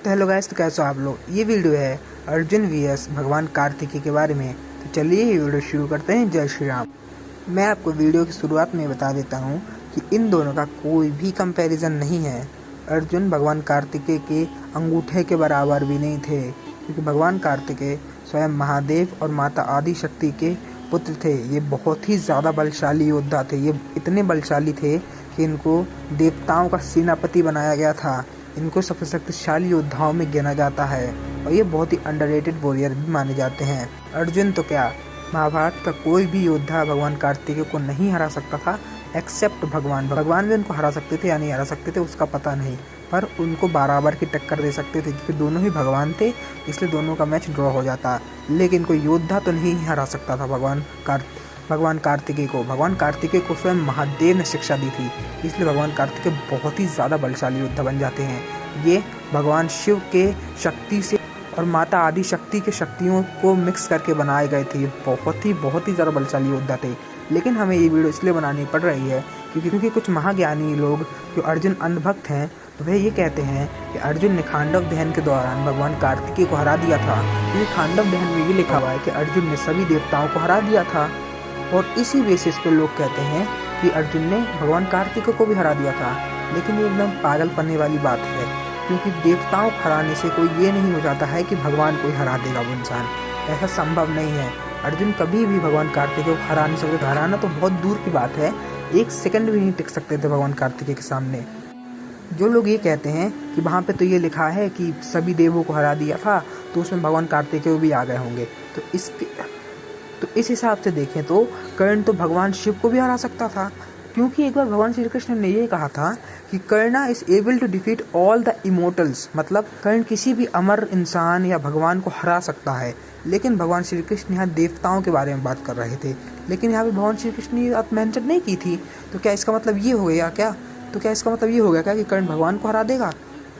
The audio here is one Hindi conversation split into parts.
तो हेलो गाइस, तो कैसे हो आप लोग। ये वीडियो है अर्जुन वीएस भगवान कार्तिकेय के बारे में। तो चलिए ये वीडियो शुरू करते हैं। जय श्री राम। मैं आपको वीडियो की शुरुआत में बता देता हूँ कि इन दोनों का कोई भी कंपैरिजन नहीं है। अर्जुन भगवान कार्तिकेय के अंगूठे के बराबर भी नहीं थे, क्योंकि भगवान कार्तिकेय स्वयं महादेव और माता आदि शक्ति के पुत्र थे। ये बहुत ही ज़्यादा बलशाली योद्धा थे। ये इतने बलशाली थे कि इनको देवताओं का सेनापति बनाया गया था। इनको सबसे शक्तिशाली योद्धाओं में गिना जाता है और ये बहुत ही अंडररेटेड वॉरियर भी माने जाते हैं। अर्जुन तो क्या, महाभारत का कोई भी योद्धा भगवान कार्तिकेय को नहीं हरा सकता था एक्सेप्ट भगवान भी उनको हरा सकते थे या नहीं हरा सकते थे उसका पता नहीं, पर उनको बराबर की टक्कर दे सकते थे, क्योंकि दोनों ही भगवान थे, इसलिए दोनों का मैच ड्रॉ हो जाता। लेकिन कोई योद्धा तो नहीं हरा सकता था भगवान कार्तिकेय को। भगवान कार्तिकेय को स्वयं महादेव ने शिक्षा दी थी, इसलिए भगवान कार्तिकेय बहुत ही ज़्यादा बलशाली योद्धा बन जाते हैं। ये भगवान शिव के शक्ति से और माता आदि शक्ति के शक्तियों को मिक्स करके बनाए गए थे। बहुत ही ज़्यादा बलशाली योद्धा थे। लेकिन हमें ये वीडियो इसलिए बनानी पड़ रही है क्योंकि कुछ महाज्ञानी लोग जो अर्जुन अंधभक्त हैं, तो वह ये कहते हैं कि अर्जुन ने खांडव दहन के दौरान भगवान कार्तिकेय को हरा दिया था। क्योंकि खांडव दहन में ये लिखा हुआ है कि अर्जुन ने सभी देवताओं को हरा दिया था, और इसी बेसिस पे लोग कहते हैं कि अर्जुन ने भगवान कार्तिकेय को भी हरा दिया था। लेकिन ये एकदम पागल पन्ने वाली बात है, क्योंकि देवताओं को हराने से कोई ये नहीं हो जाता है कि भगवान को ही हरा देगा वो इंसान। ऐसा संभव नहीं है। अर्जुन कभी भी भगवान कार्तिकेय को हरा नहीं सकते। हराना तो बहुत दूर की बात है, एक सेकंड भी नहीं टिक सकते थे भगवान कार्तिकेय के सामने। जो लोग ये कहते हैं कि वहाँ पे तो ये लिखा है कि सभी देवों को हरा दिया था, तो उसमें भगवान कार्तिकेय भी आ गए होंगे, तो इस हिसाब से देखें तो कर्ण तो भगवान शिव को भी हरा सकता था, क्योंकि एक बार भगवान श्री कृष्ण ने ये कहा था कि Karna is able to defeat all the immortals, मतलब कर्ण किसी भी अमर इंसान या भगवान को हरा सकता है। लेकिन भगवान श्री कृष्ण यहाँ देवताओं के बारे में बात कर रहे थे, लेकिन यहाँ पे भगवान श्री कृष्ण ने बात मेंशन नहीं की थी। तो क्या इसका मतलब ये हो गया क्या कि कर्ण भगवान को हरा देगा?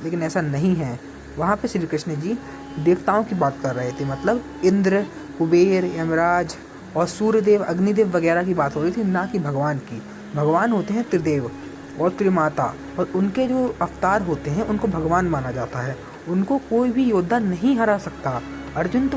लेकिन ऐसा नहीं है। वहाँ पे श्री कृष्ण जी देवताओं की बात कर रहे थे, मतलब इंद्र, कुबेर, यमराज और सूर्यदेव, अग्निदेव वगैरह की बात हो रही थी, ना कि भगवान की। भगवान होते हैं त्रिदेव और त्रिमाता, और उनके जो अवतार होते हैं उनको भगवान माना जाता है। उनको कोई भी योद्धा नहीं हरा सकता। अर्जुन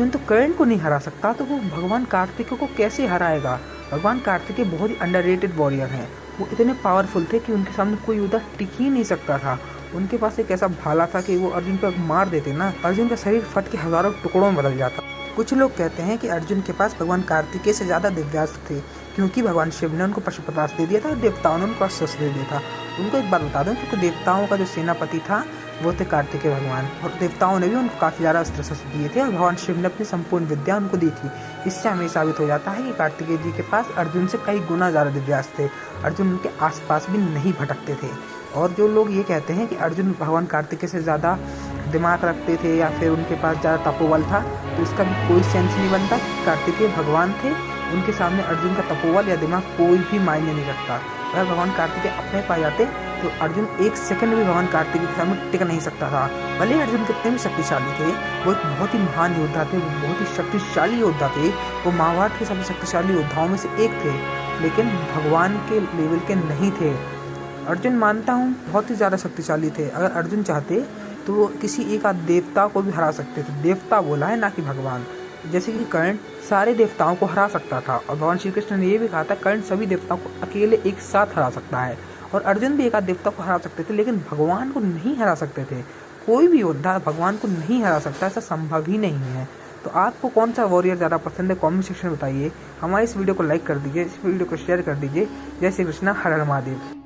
तो कर्ण को नहीं हरा सकता, तो वो भगवान कार्तिकेय को कैसे हराएगा? भगवान कार्तिकेय बहुत ही अंडररेटेड वॉरियर हैं। वो इतने पावरफुल थे कि उनके सामने कोई योद्धा टिक ही नहीं सकता था। उनके पास एक ऐसा भाला था कि वो अर्जुन पर मार देते ना, अर्जुन का शरीर फट के हजारों टुकड़ों में बदल जाता। कुछ लोग कहते हैं कि अर्जुन के पास भगवान कार्तिकेय से ज़्यादा दिव्यास्त्र थे, क्योंकि भगवान शिव ने उनको पशुपतास्त्र दे दिया था और देवताओं ने उनको अस्त्र दे दिया था। उनको एक बात बता दूं, क्योंकि देवताओं का जो सेनापति था वो थे कार्तिकेय भगवान, और देवताओं ने भी उनको काफ़ी ज़्यादा अस्त्र शस्त्र दिए थे, और भगवान शिव ने अपनी संपूर्ण विद्या उनको दी थी। इससे हमें साबित हो जाता है कि कार्तिकेय जी के पास अर्जुन से कई गुना ज़्यादा दिव्यास्त्र थे। अर्जुन उनके आसपास भी नहीं भटकते थे। और जो लोग ये कहते हैं कि अर्जुन भगवान कार्तिकेय से ज़्यादा दिमाग रखते थे या फिर उनके पास ज़्यादा तपोबल था, तो इसका भी कोई सेंस नहीं बनता। कार्तिकेय भगवान थे, उनके सामने अर्जुन का तपोबल या दिमाग कोई भी मायने नहीं रखता। अगर भगवान कार्तिकेय अपने पास जाते तो अर्जुन एक सेकंड भी भगवान कार्तिकेय के सामने टिक नहीं सकता था। भले ही अर्जुन कितने भी शक्तिशाली थे, वो एक बहुत ही महान योद्धा थे, वो बहुत ही शक्तिशाली योद्धा थे, वो महाभारत के सबसे शक्तिशाली योद्धाओं में से एक थे, लेकिन भगवान के लेवल के नहीं थे। अर्जुन मानता हूँ बहुत ही ज़्यादा शक्तिशाली थे। अगर अर्जुन चाहते तो वो किसी एक आध देवता को भी हरा सकते थे। देवता बोला है, ना कि भगवान। जैसे कि कर्ण सारे देवताओं को हरा सकता था, और भगवान श्री कृष्ण ने ये भी कहा था कर्ण सभी देवताओं को अकेले एक साथ हरा सकता है, और अर्जुन भी एक आध देवता को हरा सकते थे, लेकिन भगवान को नहीं हरा सकते थे। कोई भी योद्धा भगवान को नहीं हरा सकता, ऐसा संभव ही नहीं है। तो आपको कौन सा वॉरियर ज़्यादा पसंद है, कमेंट सेक्शन में बताइए। हमारे इस वीडियो को लाइक कर दीजिए, इस वीडियो को शेयर कर दीजिए। जय श्री कृष्णा, हर हर महादेव।